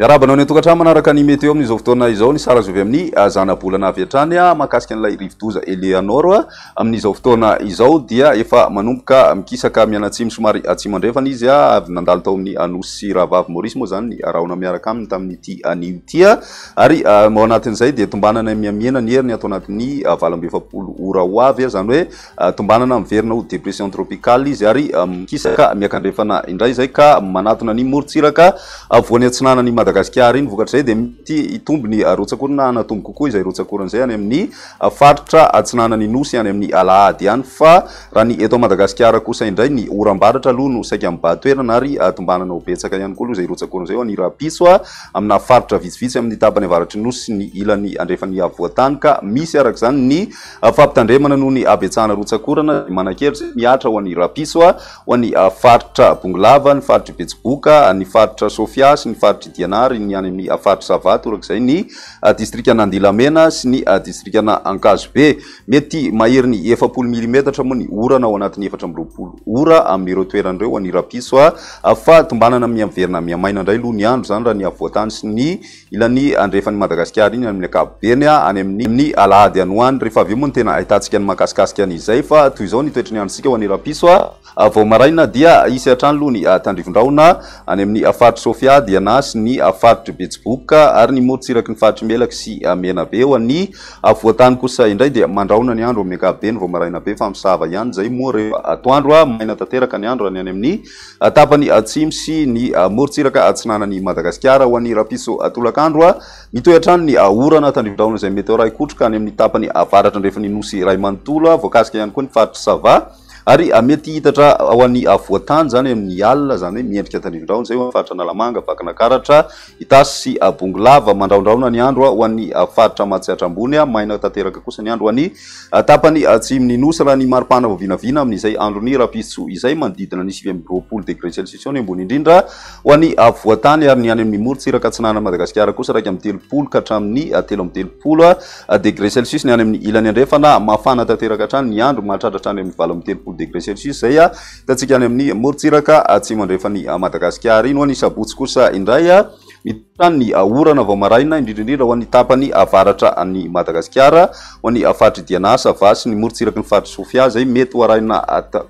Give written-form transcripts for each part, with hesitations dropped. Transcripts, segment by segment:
Miarabana ny tokantrano manaraka ny meteo amin'izao fotoana izao ny sara zovy amin'ny zana-bolana avy hatrany mahakasika an'ilay rivodoza Eleanor amin'izao fotoana izao dia efa manomboka mikisaka mianatsimy somary atsimo andrefana izy avy nandalo tao amin'ny Anosy Ravavy Maurice moa zany ny arahona miaraka aminy tamin'ity anio tia ary ao anatin'izay dia tombanana miamiana ny heriny atao anatin'ny 27 ora ho avy zany hoe tombanana miverina ho depression tropicale izy ary mikisaka miakandrefana indray zay ka manatona ny morotsiraka voany atsinanany Madagasikara iny vokatrizay dia mety itombo ny rotsakorona anatombo kokoa izay rotsakoran'izay any amin'ny faritra atsinanany Nosy any amin'ny Alahady any fa raha ny eto Madagasikara kosa indray ny oram-baratra aloha no saika mibatoerana ary tombanana ho betsaka ihany koa aloha izay rotsakoran'izay ho any Rapiso amina faritra vitsivitsy amin'ny tapany avaratry Nosy ny ilany andrefany avoatany ka misy araka izany ny fampitandremana noho ny abetsahana rotsakorana manakevitra miatra ho any Rapiso ho any faritra Bongolava ny faritra Betsiboka ny faritra Sofiasy ny faritra Dianary ny any amin'ny faritra Savato orak'izay ny distrikana Andilamena sy ny distrikana Ankazobe mety mahery ny 70 mm moa ny orana ao anatin'ny 420 ora amin'ireo toeran'ireo any Rapiso fa tombanana miverina miamaina indray aloha ny andro zany raha ny avoatany sy ny ilany andrefan'ny Madagasikara iny amin'ny ankapobeny any amin'ny Alahady any ho any rehefa avy eo moa ny tena ahitantsika ny mahakasikasika an'izay fa toy izao ny toetrany androntsika ho any Rapiso vao maraina dia isy hatrany aloha ny tandrivon-drahona any amin'ny faritra Sofia Diana sy ny faritra Betsiboka ary ny morotsiraky ny faritra Melaky sy Menabe ho any avoatany kosa indray dia mandrahona ny andro amin'ny ankapobeny vao maraina be fa misava ihany zay moa rehefa atoandro maina tanteraka ny andro any amin'ny tapany atsimo sy ny morotsiraka atsinanany Madagasikara ho any Rapiso tolakandro mitohy hatrany ny orana tandrivon-drahona izay mety ray kotroka any amin'ny tapany avaratra andrefany Nosy Ray Manontolo voakasika ihany koa ny faritra Sava ary mety hitatra ao an'ny avoatany zany amin'ny alina zany hoe miendrika tandrivon-drahona zay ho faritra Analamanga Vakinakaratra Itasy sy Bongolava mandrahondrahona ny andro ho an'ny faritra Matsiatra ambony maina tanteraka kosa ny andro ho an'ny tapany atsimony Nosy raha ny maripana voavinavina amin'izay androny Rapiso izay manodidina ny 20 degré Celsius ny ambony indrindra ho an'ny avoatany ary ny any amin'ny morotsiraka atsinanana Madagasikara kosa raika amin'ny 30 ka hatramin'ny 30 degré Celsius ny any amin'ny ilany andrefana mafana tanteraka hatrany ny andro mahatratra hatrany amin'ny 30 degré Celsius zay hitantsika any amin'ny morotsiraka atsimo andrefany Madagasikara iny ho an'ny sabotsy kosa indray mitany ny orana vao maraina indrindrindrindra ho an'ny tapany avaratra any Madagasikara ho an'ny faritra Diana Sava sy ny morotsiraky ny faritra Sofia zay mety ho arahina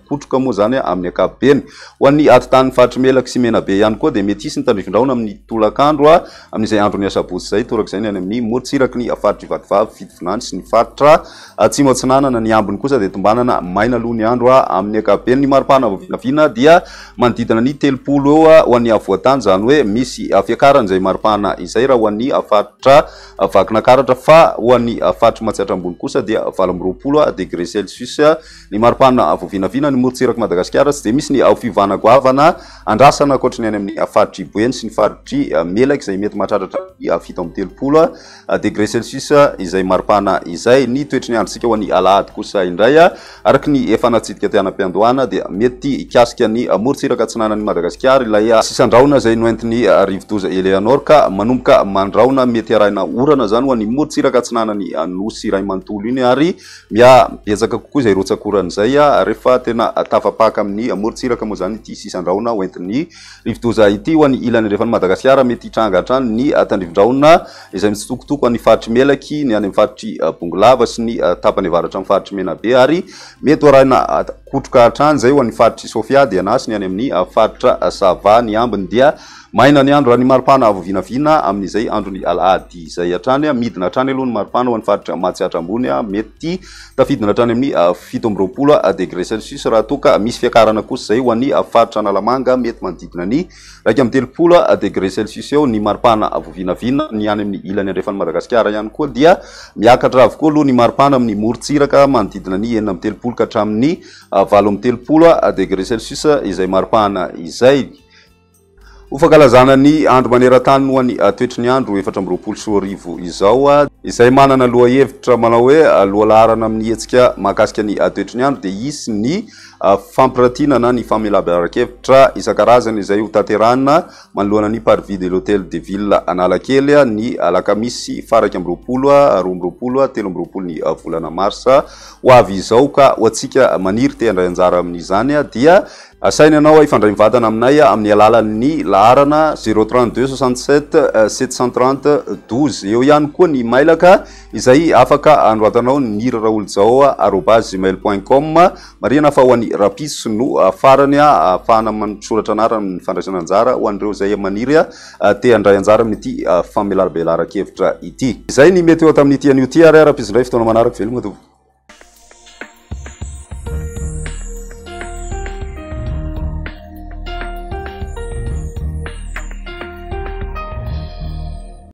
kotroka moa zany amin'ny ankapobeny ho an'ny atotan'ny faritra Melaky sy Menabe ihany koa dia mety hisy ny tandrivon-drahona amin'ny tolakandro amin'izay andro ny asabotsy zay torak'izay ny any amin'ny morotsiraky ny faritra Ivatovavy Fitovinany sy ny faritra atsimo atsinanana ny ambiny kosa dia tombanana maina aloha ny andro amin'ny ankapobeny ny maripana voavinavina dia manodidina ny 30 eo ho an'ny avoatany zany hoe misy fiakarana izay maripana izay raha ho an'ny faritra Vakinakaratra fa ho an'ny faritra Matsiatra ambony kosa dia 20 degré Celsius ny maripana voavinavina ny morotsiraky Madagasikara sy dia misy ny fivana goavana andrasana ankoatra ny any amin'ny faritra Iboeny sy ny faritra Melaky izay mety mahatratra 7 degré Celsius izay maripana izay ny toetry ny androntsika ho an'ny Alahady kosa indray araky ny efa natsidika teanam-piandohana dia mety hikasika ny morotsiraka atsinanany Madagasikara ilay sisandrahona izay noentiny rivodoza Eleanor ka manomboka mandrahona mety arahina orana zany ho an'ny morotsiraka atsinanany Nosy Ray Manontolo iny ary betsaka kokoa izay rotsakoran'izay rehefa tena tafapaka amin'ny morotsiraka moa zany ity sisandrahona hoentin'ny rivodoza ity ho an'ny ilany andrefany Madagasikara mety hitranga hatrany ny tandrivon-drahona izay mitsitokotoko any faritra Melaky ny any amin'ny faritra Bongolava sy ny tapany avaratra amin'ny faritra Menabe ary mety arahina kotroka hatrany zay ho an'ny faritra Sofia Diana sy ny any amin'ny faritra Sava ny ambiny dia maina ny andro raha ny maripana voavinavina amin'izay andro ny Alahady izay hatrany midina hatrany aloha ny maripana ho an'ny faritra Matsiatra ambony mety tafidina hatrany amin'ny 17 degré Celsius raha toka misy fiakarana kosa zay ho an'ny faritra Analamanga mety manodidina ny 30 degré Celsius eo ny maripana voavinavina ny any amin'ny ilany andrefany Madagasikara ihany koa dia miakatra avokoa aloha ny maripana amin'ny morotsiraka manodidina ny 30 ka hatramin'ny 30 degré Celsius izay maripana izay ho fankalazana ny andro maneran-tany ho an'ny toetry ny andro 20 izao izay manana loha hevitra manao hoe loha laharana amin'ny hetsika mahakasika ny toetry ny andro dia isy ny fampiratiana na ny famelabelaran-kevitra isan-karazany izay ho tanterahana manoloana ny parvis de l'hôtel de ville Analakely ny alakamisy faraky amby 20, 13 ny volana marsa ho avy izao ka ho antsika maniry te handray anjara amin'izany dia asaina anao ifandray mivadana aminay amin'ny alalan'ny laharana 032 67 730 12 eo ihany koa ny mailaka izay afaka anoratanao ny riraolzao@gmail.com marihana fa ho an'ny rapiso no farany ahafahana mansoratra anarany ny fandraisana anjara ho an'ireo zay maniry te handray anjara amin'ity famelarabelara-kevitra ity. Izay ny mety eo tamin'ity an'io ty ary rapiso ndray fotoana manaraka velogna tompoko.